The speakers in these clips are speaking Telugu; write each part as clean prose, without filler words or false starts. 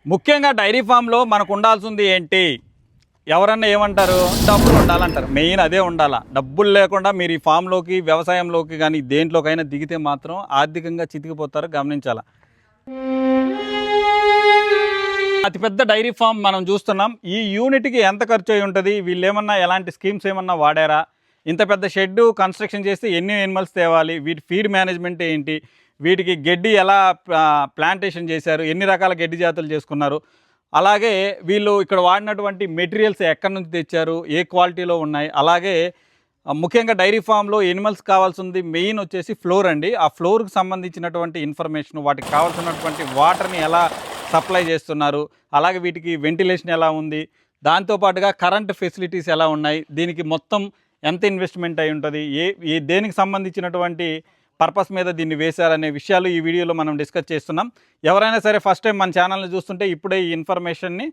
ముఖ్యంగా డైరీ ఫామ్లో మనకు ఉండాల్సింది ఏంటి? ఎవరన్నా ఏమంటారు? డబ్బులు ఉండాలంటారు. మెయిన్ అదే ఉండాలా. డబ్బులు లేకుండా మీరు ఈ ఫామ్లోకి, వ్యవసాయంలోకి కానీ దేంట్లోకైనా దిగితే మాత్రం ఆర్థికంగా చితికిపోతారు, గమనించాలా. అతిపెద్ద డైరీ ఫామ్ మనం చూస్తున్నాం. ఈ యూనిట్కి ఎంత ఖర్చు అయి ఉంటుంది? వీళ్ళు ఏమన్నా ఎలాంటి స్కీమ్స్ ఏమన్నా వాడారా? ఇంత పెద్ద షెడ్ కన్స్ట్రక్షన్ చేస్తే ఎన్ని ఎనిమల్స్ తేవాలి? వీటి ఫీడ్ మేనేజ్మెంట్ ఏంటి? వీటికి గడ్డి ఎలా ప్లాంటేషన్ చేశారు? ఎన్ని రకాల గడ్డి జాతులు చేసుకున్నారు? అలాగే వీళ్ళు ఇక్కడ వాడినటువంటి మెటీరియల్స్ ఎక్కడి నుంచి తెచ్చారు? ఏ క్వాలిటీలో ఉన్నాయి? అలాగే ముఖ్యంగా డైరీ ఫామ్లో ఎనిమల్స్ కావాల్సింది మెయిన్ వచ్చేసి ఫ్లోర్ అండి. ఆ ఫ్లోర్కి సంబంధించినటువంటి ఇన్ఫర్మేషన్, వాటికి కావాల్సినటువంటి వాటర్ని ఎలా సప్లై చేస్తున్నారు, అలాగే వీటికి వెంటిలేషన్ ఎలా ఉంది, దాంతోపాటుగా కరెంట్ ఫెసిలిటీస్ ఎలా ఉన్నాయి, దీనికి మొత్తం ఎంత ఇన్వెస్ట్మెంట్ అయి ఉంటుంది, దేనికి సంబంధించినటువంటి పర్పస్ మీద దీన్ని వేశారనే విషయాలు ఈ వీడియోలో మనం డిస్కస్ చేస్తున్నాం. ఎవరైనా సరే ఫస్ట్ టైం మన ఛానల్ని చూస్తుంటే ఇప్పుడే ఈ ఇన్ఫర్మేషన్ని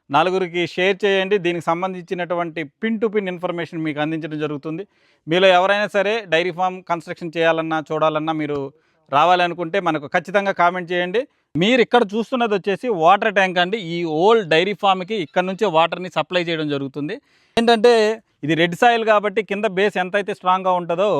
నలుగురికి షేర్ చేయండి. దీనికి సంబంధించినటువంటి పిన్ టు పిన్ ఇన్ఫర్మేషన్ మీకు అందించడం జరుగుతుంది. మీలో ఎవరైనా సరే డైరీ ఫామ్ కన్స్ట్రక్షన్ చేయాలన్నా, చూడాలన్నా, మీరు రావాలనుకుంటే మనకు ఖచ్చితంగా కామెంట్ చేయండి. మీరు ఇక్కడ చూస్తున్నది వచ్చేసి వాటర్ ట్యాంక్ అండి. ఈ ఓల్డ్ డైరీ ఫామ్కి ఇక్కడ నుంచే వాటర్ని సప్లై చేయడం జరుగుతుంది. ఏంటంటే ఇది రెడ్ సాయిల్ కాబట్టి కింద బేస్ ఎంతైతే స్ట్రాంగ్గా ఉంటుందో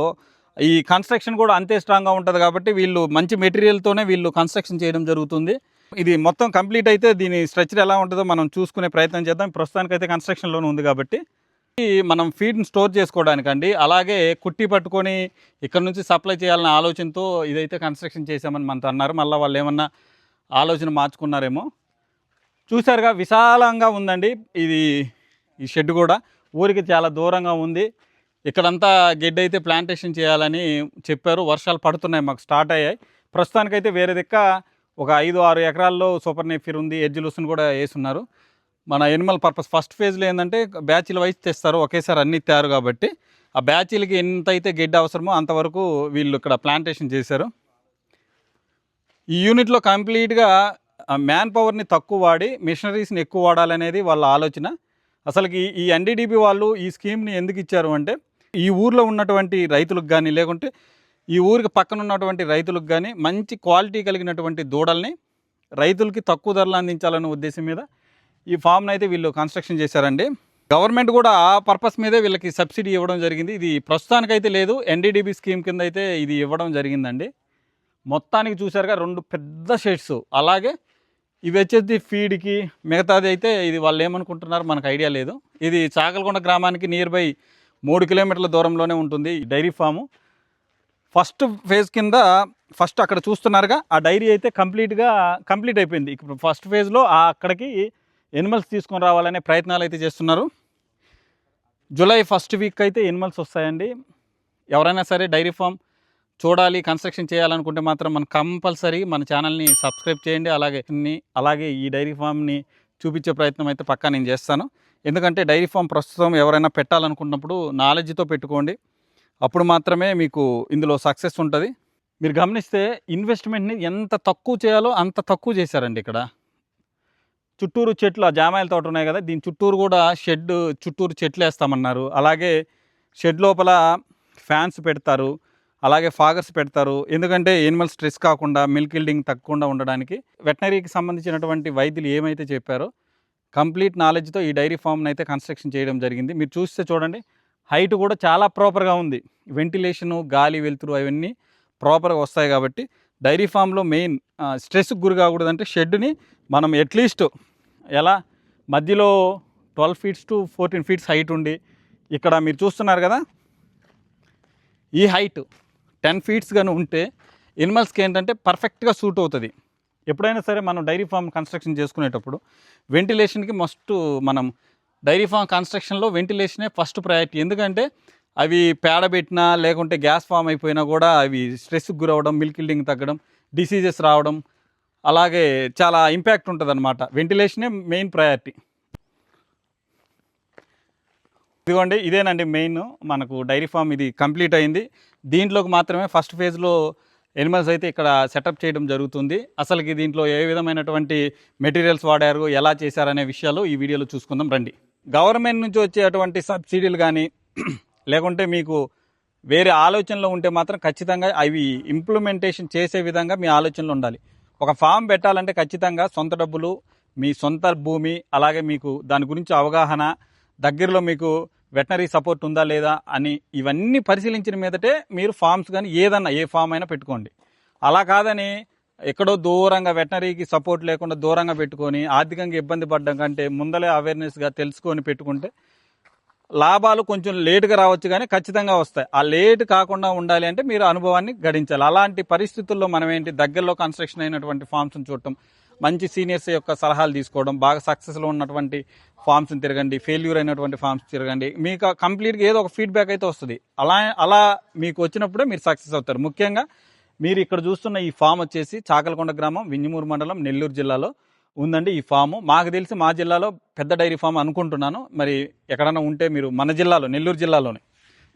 ఈ కన్స్ట్రక్షన్ కూడా అంతే స్ట్రాంగ్గా ఉంటుంది. కాబట్టి వీళ్ళు మంచి మెటీరియల్తోనే వీళ్ళు కన్స్ట్రక్షన్ చేయడం జరుగుతుంది. ఇది మొత్తం కంప్లీట్ అయితే దీని స్ట్రక్చర్ ఎలా ఉంటుందో మనం చూసుకునే ప్రయత్నం చేద్దాం. ప్రస్తుతానికైతే కన్స్ట్రక్షన్లోనే ఉంది కాబట్టి మనం ఫీడ్ని స్టోర్ చేసుకోవడానికండి. అలాగే కుట్టి పట్టుకొని ఇక్కడ నుంచి సప్లై చేయాలనే ఆలోచనతో ఇదైతే కన్స్ట్రక్షన్ చేశామని మనతో అన్నారు. మళ్ళీ వాళ్ళు ఏమన్నా ఆలోచన మార్చుకున్నారేమో. చూసారుగా విశాలంగా ఉందండి ఈ షెడ్ కూడా. ఊరికి చాలా దూరంగా ఉంది. ఇక్కడంతా గెడ్డ అయితే ప్లాంటేషన్ చేయాలని చెప్పారు. వర్షాలు పడుతున్నాయి, మాకు స్టార్ట్ అయ్యాయి. ప్రస్తుతానికైతే వేరే దిక్క ఒక 5-6 ఎకరాల్లో సూపర్ నెఫిర్ ఉంది, ఎడ్జులూసును కూడా వేస్తున్నారు. మన ఎనిమల్ పర్పస్ ఫస్ట్ ఫేజ్లో ఏంటంటే బ్యాచ్ల వైజ్ తెస్తారు, ఒకేసారి అన్ని ఇస్తారు. కాబట్టి ఆ బ్యాచ్లకి ఎంతైతే గెడ్డ అవసరమో అంతవరకు వీళ్ళు ఇక్కడ ప్లాంటేషన్ చేశారు. ఈ యూనిట్లో కంప్లీట్గా మ్యాన్ పవర్ని తక్కువ వాడి మిషనరీస్ని ఎక్కువ వాడాలనేది వాళ్ళ ఆలోచన. అసలుకి ఈ ఎన్డీడీబీ వాళ్ళు ఈ స్కీమ్ని ఎందుకు ఇచ్చారు అంటే ఈ ఊర్లో ఉన్నటువంటి రైతులకు కానీ, లేకుంటే ఈ ఊరికి పక్కన ఉన్నటువంటి రైతులకు కానీ మంచి క్వాలిటీ కలిగినటువంటి దూడల్ని రైతులకి తక్కువ ధరలు అందించాలనే ఉద్దేశం మీద ఈ ఫామ్ని అయితే వీళ్ళు కన్స్ట్రక్షన్ చేశారండి. గవర్నమెంట్ కూడా ఆ పర్పస్ మీదే వీళ్ళకి సబ్సిడీ ఇవ్వడం జరిగింది. ఇది ప్రస్తుతానికైతే లేదు, ఎన్డీడీబీ స్కీమ్ కింద అయితే ఇది ఇవ్వడం జరిగిందండి. మొత్తానికి చూసారుగా 2 పెద్ద షెడ్స్. అలాగే ఇవి వచ్చేసి ఫీడ్కి, మిగతాది అయితే ఇది వాళ్ళు ఏమనుకుంటున్నారు మనకు ఐడియా లేదు. ఇది చాకలకొండ గ్రామానికి నియర్ బై 3 కిలోమీటర్ల దూరంలోనే ఉంటుంది ఈ డైరీ ఫాము. ఫస్ట్ ఫేజ్ కింద ఫస్ట్ అక్కడ చూస్తున్నారుగా ఆ డైరీ అయితే కంప్లీట్ అయిపోయింది. ఇప్పుడు ఫస్ట్ ఫేజ్లో అక్కడికి ఎనిమల్స్ తీసుకొని రావాలనే ప్రయత్నాలు అయితే చేస్తున్నారు. జూలై ఫస్ట్ వీక్ అయితే ఎనిమల్స్ వస్తాయండి. ఎవరైనా సరే డైరీ ఫామ్ చూడాలి, కన్స్ట్రక్షన్ చేయాలనుకుంటే మాత్రం మనం కంపల్సరీ మన ఛానల్ని సబ్స్క్రైబ్ చేయండి. అలాగే ఈ డైరీ ఫామ్ని చూపించే ప్రయత్నం అయితే పక్కా నేను చేస్తాను. ఎందుకంటే డైరీ ఫామ్ ప్రస్తుతం ఎవరైనా పెట్టాలనుకున్నప్పుడు నాలెడ్జ్తో పెట్టుకోండి, అప్పుడు మాత్రమే మీకు ఇందులో సక్సెస్ ఉంటుంది. మీరు గమనిస్తే ఇన్వెస్ట్మెంట్ని ఎంత తక్కువ చేయాలో అంత తక్కువ చేశారండి. ఇక్కడ చుట్టూరు చెట్లు, ఆ జామాయిల తోట ఉన్నాయి కదా, దీని చుట్టూరు కూడా చుట్టూరు చెట్లు వేస్తామన్నారు. అలాగే షెడ్ లోపల ఫ్యాన్స్ పెడతారు, అలాగే ఫాగర్స్ పెడతారు. ఎందుకంటే ఎనిమల్ స్ట్రెస్ కాకుండా, మిల్క్ ఈల్డింగ్ తగ్గకుండా ఉండడానికి వెటనరీకి సంబంధించినటువంటి వైద్యులు ఏమైతే చెప్పారో కంప్లీట్ నాలెడ్జ్తో ఈ డైరీ ఫామ్ని అయితే కన్స్ట్రక్షన్ చేయడం జరిగింది. మీరు చూస్తే చూడండి, హైట్ కూడా చాలా ప్రాపర్గా ఉంది. వెంటిలేషను, గాలి, వెలుతురు అవన్నీ ప్రాపర్గా వస్తాయి. కాబట్టి డైరీ ఫామ్లో మెయిన్ స్ట్రెస్కి గురి కాకూడదంటే షెడ్ని మనం అట్లీస్ట్ ఎలా మధ్యలో 12 ఫీట్స్ to 14 ఫీట్స్ హైట్ ఉండి, ఇక్కడ మీరు చూస్తున్నారు కదా ఈ హైట్ 10 ఫీట్స్ కానీ ఉంటే ఎనిమల్స్కి ఏంటంటే పర్ఫెక్ట్గా సూట్ అవుతుంది. ఎప్పుడైనా సరే మనం డైరీ ఫామ్ కన్స్ట్రక్షన్ చేసుకునేటప్పుడు వెంటిలేషన్కి మనం డైరీ ఫామ్ కన్స్ట్రక్షన్లో వెంటిలేషనే ఫస్ట్ ప్రయారిటీ. ఎందుకంటే అవి పేడ పెట్టినా, లేకుంటే గ్యాస్ ఫామ్ అయిపోయినా కూడా అవి స్ట్రెస్కి గురవడం, మిల్క్ ఈల్డింగ్ తగ్గడం, డిసీజెస్ రావడం, అలాగే చాలా ఇంపాక్ట్ ఉంటుంది అన్నమాట. వెంటిలేషనే మెయిన్ ప్రయారిటీ. ఇదిగోండి, ఇదేనండి మెయిన్ మనకు డైరీ ఫామ్. ఇది కంప్లీట్ అయింది. దీంట్లోకి మాత్రమే ఫస్ట్ ఫేజ్లో ఎనిమల్స్ అయితే ఇక్కడ సెటప్ చేయడం జరుగుతుంది. అసలుకి దీంట్లో ఏ విధమైనటువంటి మెటీరియల్స్ వాడారు, ఎలా చేశారనే విషయాలు ఈ వీడియోలో చూసుకుందాం రండి. గవర్నమెంట్ నుంచి వచ్చేటువంటి సబ్సిడీలు కానీ, లేకుంటే మీకు వేరే ఆలోచనలో ఉంటే మాత్రం ఖచ్చితంగా అవి ఇంప్లిమెంటేషన్ చేసే విధంగా మీ ఆలోచనలు ఉండాలి. ఒక ఫామ్ పెట్టాలంటే ఖచ్చితంగా సొంత డబ్బులు, మీ సొంత భూమి, అలాగే మీకు దాని గురించి అవగాహన, దగ్గరలో మీకు వెటనరీ సపోర్ట్ ఉందా లేదా అని ఇవన్నీ పరిశీలించిన మీదటే మీరు ఫార్మ్స్ కానీ ఏదన్నా ఏ ఫామ్ అయినా పెట్టుకోండి. అలా కాదని ఎక్కడో దూరంగా వెటనరీకి సపోర్ట్ లేకుండా దూరంగా పెట్టుకొని ఆర్థికంగా ఇబ్బంది పడ్డం కంటే ముందలే అవేర్నెస్గా తెలుసుకొని పెట్టుకుంటే లాభాలు కొంచెం లేటుగా రావచ్చు కానీ ఖచ్చితంగా వస్తాయి. ఆ లేట్ కాకుండా ఉండాలి అంటే మీరు అనుభవాన్ని గడించాలి. అలాంటి పరిస్థితుల్లో మనం ఏంటి, దగ్గరలో కన్స్ట్రక్షన్ అయినటువంటి ఫార్మ్స్ని చూడటం, మంచి సీనియర్స్ యొక్క సలహాలు తీసుకోవడం, బాగా సక్సెస్లో ఉన్నటువంటి ఫార్మ్స్ని తిరగండి, ఫెయిల్యూర్ అయినటువంటి ఫార్మ్స్ తిరగండి. మీకు కంప్లీట్గా ఏదో ఒక ఫీడ్బ్యాక్ అయితే వస్తుంది. అలా మీకు వచ్చినప్పుడే మీరు సక్సెస్ అవుతారు. ముఖ్యంగా మీరు ఇక్కడ చూస్తున్న ఈ ఫామ్ వచ్చేసి చాకలకొండ గ్రామం, వింజమూరు మండలం, నెల్లూరు జిల్లాలో ఉందండి ఈ ఫాము. మాకు తెలిసి మా జిల్లాలో పెద్ద డైరీ ఫామ్ అనుకుంటున్నాను. మరి ఎక్కడైనా ఉంటే మీరు మన జిల్లాలో, నెల్లూరు జిల్లాలోనే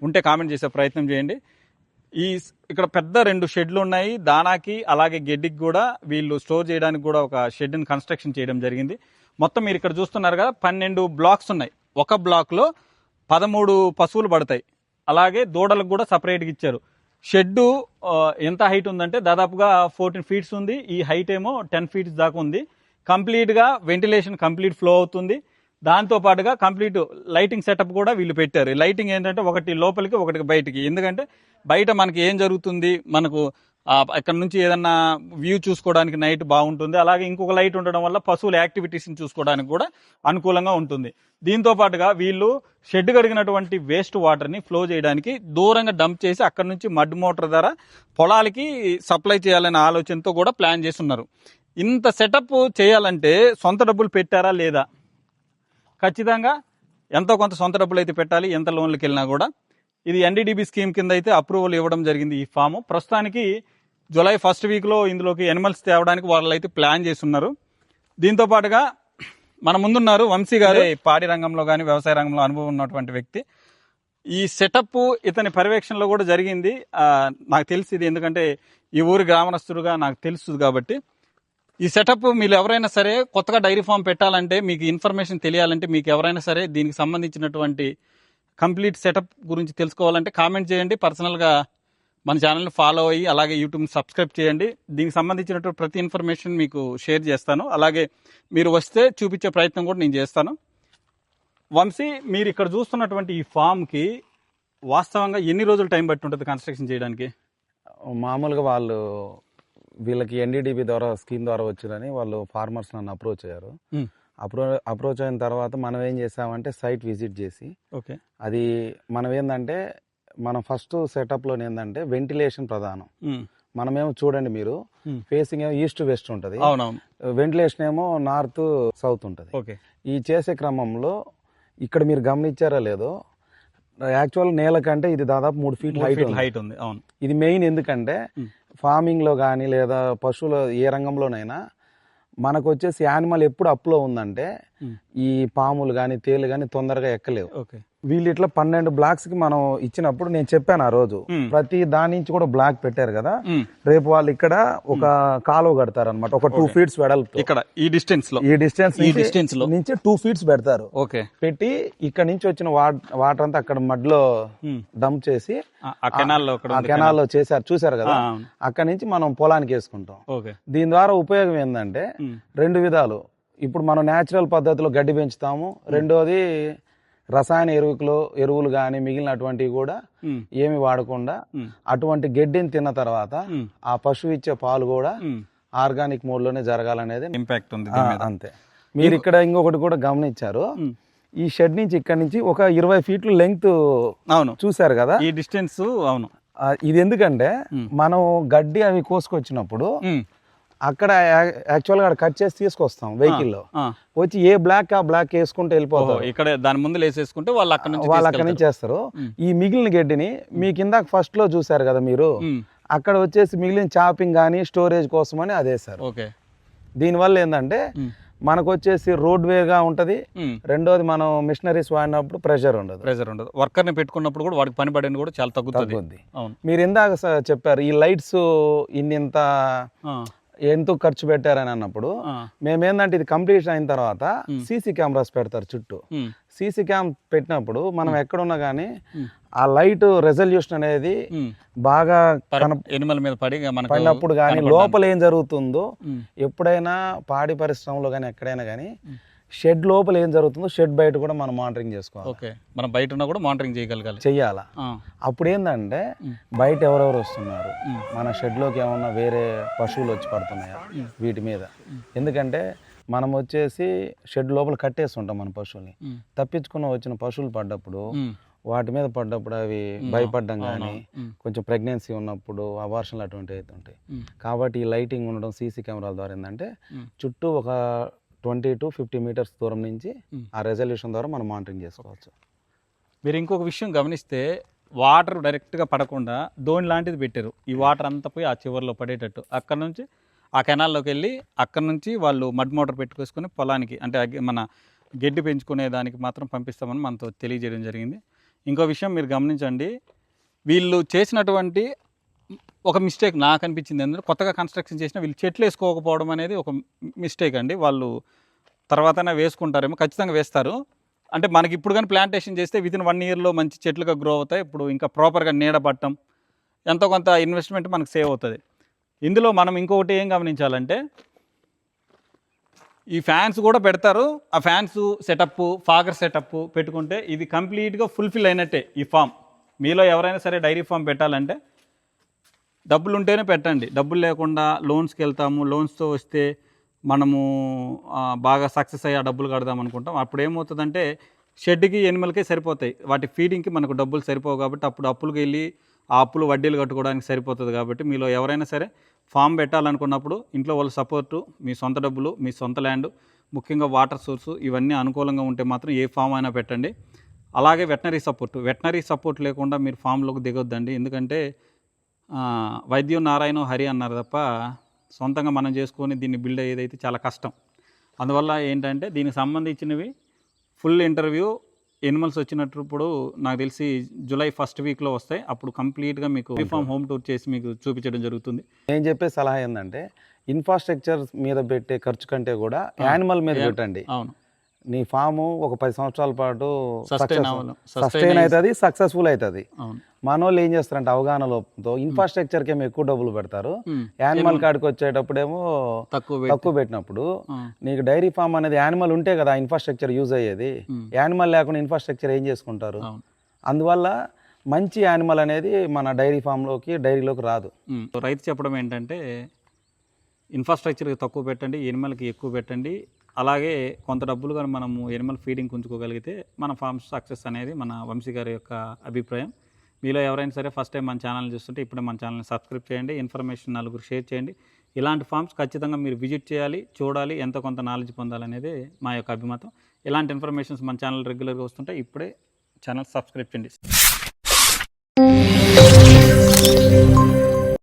ఉంటే కామెంట్ చేసే ప్రయత్నం చేయండి. ఇక్కడ పెద్ద 2 షెడ్లు ఉన్నాయి. దానాకి అలాగే గెడ్డికి కూడా వీళ్ళు స్టోర్ చేయడానికి కూడా ఒక షెడ్ని కన్స్ట్రక్షన్ చేయడం జరిగింది. మొత్తం మీరు ఇక్కడ చూస్తున్నారు కదా, 12 బ్లాక్స్ ఉన్నాయి. ఒక బ్లాక్లో 13 పశువులు పడతాయి. అలాగే దూడలకు కూడా సపరేట్గా ఇచ్చారు. షెడ్డు ఎంత హైట్ ఉందంటే దాదాపుగా 14 ఫీట్స్ ఉంది. ఈ హైట్ ఏమో 10 ఫీట్స్ దాకా ఉంది. కంప్లీట్గా వెంటిలేషన్ కంప్లీట్ ఫ్లో అవుతుంది. దాంతోపాటుగా కంప్లీట్ లైటింగ్ సెటప్ కూడా వీళ్ళు పెట్టారు. లైటింగ్ ఏంటంటే ఒకటి లోపలికి ఒకటి బయటికి. ఎందుకంటే బయట మనకి ఏం జరుగుతుంది, మనకు ఇక్కడ నుంచి ఏదన్నా వ్యూ చూసుకోవడానికి నైట్ బాగుంటుంది. అలాగే ఇంకొక లైట్ ఉండడం వల్ల పశువుల యాక్టివిటీస్ని చూసుకోవడానికి కూడా అనుకూలంగా ఉంటుంది. దీంతో పాటుగా వీళ్ళు షెడ్ కడిగినటువంటి వేస్ట్ వాటర్ని ఫ్లో చేయడానికి దూరంగా డంప్ చేసి అక్కడ నుంచి మడ్ మోటార్ ద్వారా పొలాలకి సప్లై చేయాలనే ఆలోచనతో కూడా ప్లాన్ చేస్తున్నారు. ఇంత సెటప్ చేయాలంటే సొంత డబ్బులు పెట్టారా లేదా? ఖచ్చితంగా ఎంతో కొంత సొంత డబ్బులు అయితే పెట్టాలి, ఎంత లోన్లకు వెళ్ళినా కూడా. ఇది NDDB స్కీమ్ కింద అయితే అప్రూవల్ ఇవ్వడం జరిగింది ఈ ఫాము. ప్రస్తుతానికి జూలై 1st వీక్లో ఇందులోకి ఎనిమల్స్ తేవడానికి వాళ్ళు అయితే ప్లాన్ చేస్తున్నారు. దీంతో పాటుగా మన ముందున్నారు వంశీ గారు. పాడి రంగంలో కానీ వ్యవసాయ రంగంలో అనుభవం ఉన్నటువంటి వ్యక్తి. ఈ సెటప్ ఇతని పర్యవేక్షణలో కూడా జరిగింది. నాకు తెలిసింది, ఎందుకంటే ఈ ఊరి గ్రామస్తుడుగా నాకు తెలుసు కాబట్టి. ఈ సెటప్ మీరు ఎవరైనా సరే కొత్తగా డైరీ ఫామ్ పెట్టాలంటే, మీకు ఇన్ఫర్మేషన్ తెలియాలంటే, మీకు ఎవరైనా సరే దీనికి సంబంధించినటువంటి కంప్లీట్ సెటప్ గురించి తెలుసుకోవాలంటే కామెంట్ చేయండి. పర్సనల్గా మన ఛానల్ని ఫాలో అయ్యి అలాగే యూట్యూబ్ని సబ్స్క్రైబ్ చేయండి. దీనికి సంబంధించినటువంటి ప్రతి ఇన్ఫర్మేషన్ మీకు షేర్ చేస్తాను. అలాగే మీరు వస్తే చూపించే ప్రయత్నం కూడా నేను చేస్తాను. వంశీ, మీరు ఇక్కడ చూస్తున్నటువంటి ఈ ఫామ్కి వాస్తవంగా ఎన్ని రోజులు టైం పట్టి ఉంటుంది కన్స్ట్రక్షన్ చేయడానికి? మామూలుగా వీళ్ళకి NDDB ద్వారా స్కీమ్ ద్వారా వచ్చిందని వాళ్ళు ఫార్మర్స్ నన్ను అప్రోచ్ అయ్యారు. అప్రోచ్ అయిన తర్వాత మనం ఏం చేసామంటే సైట్ విజిట్ చేసి, ఓకే, అది మనం ఏంటంటే మనం ఫస్ట్ సెటప్లో ఏంటంటే వెంటిలేషన్ ప్రధానం. మనమేమో చూడండి, మీరు ఫేసింగ్ ఏమో ఈస్ట్ వెస్ట్ ఉంటుంది, వెంటిలేషన్ ఏమో నార్త్ సౌత్ ఉంటుంది. ఈ చేసే క్రమంలో ఇక్కడ మీరు గమనించారా లేదో, యాక్చువల్ నేల కంటే ఇది దాదాపు 3 ఫీట్ హైట్ ఉంది. అవును, ఇది మెయిన్. ఎందుకంటే ఫార్మింగ్ లో కానీ లేదా పశువుల ఏ రంగంలోనైనా మనకు వచ్చేసి యానిమల్ ఎప్పుడు అప్లో ఉందంటే ఈ పాములు కానీ తేలు కానీ తొందరగా ఎక్కలేవు. వీళ్ళు ఇట్లా 12 బ్లాక్స్ కి మనం ఇచ్చినప్పుడు నేను చెప్పాను ఆ రోజు, ప్రతి దాని నుంచి కూడా బ్లాక్ పెట్టారు కదా, రేపు వాళ్ళు ఇక్కడ ఒక కాలువ కడతారు అనమాట, ఒక 2 ఫీట్స్ వెడల్పు. ఇక్కడ ఈ డిస్టెన్స్ నుంచి 2 ఫీట్స్ పెడతారు. పెట్టి ఇక్కడ నుంచి వచ్చిన వాటర్ అంతా అక్కడ మడ్లో డంప్ చేసి ఆ కెనాల్లో చేశారు, చూసారు కదా, అక్కడ నుంచి మనం పొలానికి వేసుకుంటాం. దీని ద్వారా ఉపయోగం ఏంటంటే 2 విధాలు. ఇప్పుడు మనం నేచురల్ పద్ధతిలో గడ్డి పెంచుతాము. రెండోది రసాయన ఎరువులు కానీ మిగిలినటువంటివి కూడా ఏమి వాడకుండా అటువంటి గడ్డిని తిన్న తర్వాత ఆ పశువు ఇచ్చే పాలు కూడా ఆర్గానిక్ మోడ్ లోనే జరగాలనేది ఇంపాక్ట్ ఉంది. అంతే. మీరు ఇక్కడ ఇంకొకటి కూడా గమనించారు, ఈ షెడ్ నుంచి ఇక్కడ నుంచి ఒక 20 ఫీట్లు లెంగ్త్. అవును, చూసారు కదా ఈ డిస్టెన్స్. అవును, ఇది ఎందుకంటే మనం గడ్డి అవి కోసుకొచ్చినప్పుడు అక్కడ యాక్చువల్ గా కట్ చేసి తీసుకొస్తాం వెహికల్లో, వచ్చి ఏ బ్లాక్ ఆ బ్లాక్ వేసుకుంటూ వెళ్ళిపోతారు. ఇక్కడ దాని ముందు వేసేసుకుంటే వాళ్ళు అక్కడ నుంచి చేస్తారు. ఈ మిగిలిన గడ్డిని మీ కింద ఫస్ట్ లో చూసారు కదా మీరు, అక్కడ వచ్చేసి మిగిలిన చాపింగ్ కానీ స్టోరేజ్ కోసం అని అదేసారు. దీనివల్ల ఏంటంటే మనకు వచ్చేసి రోడ్ వేగా ఉంటది. రెండోది మనం మిషనరీస్ వాడినప్పుడు ప్రెషర్ ఉండదు. వర్కర్ ని పెట్టుకున్నప్పుడు కూడా వాడికి పని పడేది కూడా చాలా తగ్గుతుంది. మీరు ఇందాక చెప్పారు ఈ లైట్స్ ఇంత ఎందుకు ఖర్చు పెట్టారని అన్నప్పుడు మేమేందంటే ఇది కంప్లీషన్ అయిన తర్వాత సీసీ కెమెరాస్ పెడతారు చుట్టూ. సీసీ క్యామ్ పెట్టినప్పుడు మనం ఎక్కడున్నా కానీ ఆ లైట్ రెజల్యూషన్ అనేది బాగా ఎనిమల్ మీద పడినప్పుడు కానీ లోపల ఏం జరుగుతుందో, ఎప్పుడైనా పాడి పరిశ్రమలో కానీ ఎక్కడైనా కానీ షెడ్ లోపల ఏం జరుగుతుందో షెడ్ బయట కూడా మనం మానిటరింగ్ చేసుకోవాలి. ఓకే, మనం బయట ఉన్నా కూడా మానిటరింగ్ చేయగలగాలి, చెయ్యాలా. అప్పుడు ఏంటంటే బయట ఎవరెవరు వస్తున్నారు, మన షెడ్లోకి ఏమన్నా వేరే పశువులు వచ్చి పడుతున్నాయా వీటి మీద. ఎందుకంటే మనం వచ్చేసి షెడ్ లోపల కట్టేస్తుంటాం మన పశువుల్ని. తప్పించుకున్న వచ్చిన పశువులు పడ్డప్పుడు వాటి మీద పడ్డప్పుడు అవి భయపడడం కానీ, కొంచెం ప్రెగ్నెన్సీ ఉన్నప్పుడు అబార్షన్లు అటువంటివి అయితే ఉంటాయి. కాబట్టి ఈ లైటింగ్ ఉండడం సీసీ కెమెరాల ద్వారా ఏంటంటే చుట్టూ ఒక 20 to 50 మీటర్స్ దూరం నుంచి ఆ రెజల్యూషన్ ద్వారా మనం మానిటరింగ్ చేసుకోవచ్చు. మీరు ఇంకొక విషయం గమనిస్తే వాటర్ డైరెక్ట్గా పడకుండా దోణి లాంటిది పెట్టారు. ఈ వాటర్ అంతా పోయి ఆ చివరిలో పడేటట్టు అక్కడ నుంచి ఆ కెనాల్లోకి వెళ్ళి అక్కడ నుంచి వాళ్ళు మడ్ మోటార్ పెట్టుకొసుకొని పొలానికి, అంటే మన గడ్డి పెంచుకునే దానికి మాత్రం పంపిస్తామని మనతో తెలియజేయడం జరిగింది. ఇంకో విషయం మీరు గమనించండి, వీళ్ళు చేసినటువంటి ఒక మిస్టేక్ నాకు అనిపించింది ఏంటంటే, కొత్తగా కన్స్ట్రక్షన్ చేసిన వీళ్ళు చెట్లు వేసుకోకపోవడం అనేది ఒక మిస్టేక్ అండి. వాళ్ళు తర్వాతనే వేసుకుంటారేమో, ఖచ్చితంగా వేస్తారు. అంటే మనకి ఇప్పుడు కానీ ప్లాంటేషన్ చేస్తే వితిన్ 1 yearలో మంచి చెట్లుగా గ్రో అవుతాయి. ఇప్పుడు ఇంకా ప్రాపర్గా నీడ పట్టడం, ఎంతో కొంత ఇన్వెస్ట్మెంట్ మనకు సేవ్ అవుతుంది. ఇందులో మనం ఇంకొకటి ఏం గమనించాలంటే, ఈ ఫ్యాన్స్ కూడా పెడతారు. ఆ ఫ్యాన్స్ సెటప్, ఫాగర్ సెటప్ పెట్టుకుంటే ఇది కంప్లీట్గా ఫుల్ఫిల్ అయినట్టే ఈ ఫామ్. మీలో ఎవరైనా సరే డైరీ ఫామ్ పెట్టాలంటే డబ్బులు ఉంటేనే పెట్టండి. డబ్బులు లేకుండా లోన్స్కి వెళ్తాము, లోన్స్తో వస్తే మనము బాగా సక్సెస్ అయ్యి ఆ డబ్బులు కడదాం అనుకుంటాం. అప్పుడు ఏమవుతుందంటే షెడ్కి ఎనిమల్కే సరిపోతాయి, వాటి ఫీడింగ్కి మనకు డబ్బులు సరిపోవు. కాబట్టి అప్పుడు అప్పులకు వెళ్ళి ఆ అప్పులు వడ్డీలు కట్టుకోవడానికి సరిపోతుంది. కాబట్టి మీలో ఎవరైనా సరే ఫామ్ పెట్టాలనుకున్నప్పుడు ఇంట్లో వాళ్ళ సపోర్టు, మీ సొంత డబ్బులు, మీ సొంత ల్యాండ్, ముఖ్యంగా వాటర్ సోర్సు ఇవన్నీ అనుకూలంగా ఉంటే మాత్రం ఏ ఫామ్ అయినా పెట్టండి. అలాగే వెటనరీ సపోర్ట్ లేకుండా మీరు ఫామ్లోకి దిగొద్దండి. ఎందుకంటే వైద్యం నారాయణ హరి అన్నారు తప్ప సొంతంగా మనం చేసుకొని దీన్ని బిల్డ్ అయ్యేదైతే చాలా కష్టం. అందువల్ల ఏంటంటే దీనికి సంబంధించినవి ఫుల్ ఇంటర్వ్యూ ఎనిమల్స్ వచ్చినప్పుడు నాకు తెలిసి July 1st వీక్లో వస్తాయి. అప్పుడు కంప్లీట్గా మీకు యూనిఫామ్ హోమ్ టూర్ చేసి మీకు చూపించడం జరుగుతుంది. నేను చెప్పే సలహా ఏంటంటే, ఇన్ఫ్రాస్ట్రక్చర్ మీద పెట్టే ఖర్చు కంటే కూడా యానిమల్ మీద పెట్టండి. అవును, నీ ఫాము ఒక 10 సంవత్సరాల పాటు సస్టైన్ అవుతుంది, సక్సెస్ఫుల్ అవుతుంది. మనోళ్ళు ఏం చేస్తారంటే అవగాహన లోపంతో ఇన్ఫ్రాస్ట్రక్చర్కి ఏమో ఎక్కువ డబ్బులు పెడతారు, యానిమల్ కాడికి వచ్చేటప్పుడేమో తక్కువ పెట్టినప్పుడు. నీకు డైరీ ఫామ్ అనేది యానిమల్ ఉంటే కదా ఇన్ఫ్రాస్ట్రక్చర్ యూజ్ అయ్యేది. యానిమల్ లేకుండా ఇన్ఫ్రాస్ట్రక్చర్ ఏం చేసుకుంటారు? అందువల్ల మంచి యానిమల్ అనేది మన డైరీలోకి రాదు. రైతు చెప్పడం ఏంటంటే ఇన్ఫ్రాస్ట్రక్చర్కి తక్కువ పెట్టండి, ఎనిమల్కి ఎక్కువ పెట్టండి. అలాగే కొంత డబ్బులు కానీ మనము ఎనిమల్ ఫీడింగ్ ఉంచుకోగలిగితే మన ఫార్మ్స్ సక్సెస్ అనేది మన వంశీ గారి యొక్క అభిప్రాయం. మీలో ఎవరైనా సరే ఫస్ట్ టైం మన ఛానల్ చూస్తుంటే ఇప్పుడే మన ఛానల్ని సబ్స్క్రైబ్ చేయండి, ఇన్ఫర్మేషన్ నలుగురు షేర్ చేయండి. ఇలాంటి ఫార్మ్స్ ఖచ్చితంగా మీరు విజిట్ చేయాలి, చూడాలి, ఎంతో కొంత నాలెడ్జ్ పొందాలనేది మా యొక్క అభిమతం. ఇలాంటి ఇన్ఫర్మేషన్స్ మన ఛానల్ రెగ్యులర్గా వస్తుంటే ఇప్పుడే ఛానల్ సబ్స్క్రైబ్ చేయండి.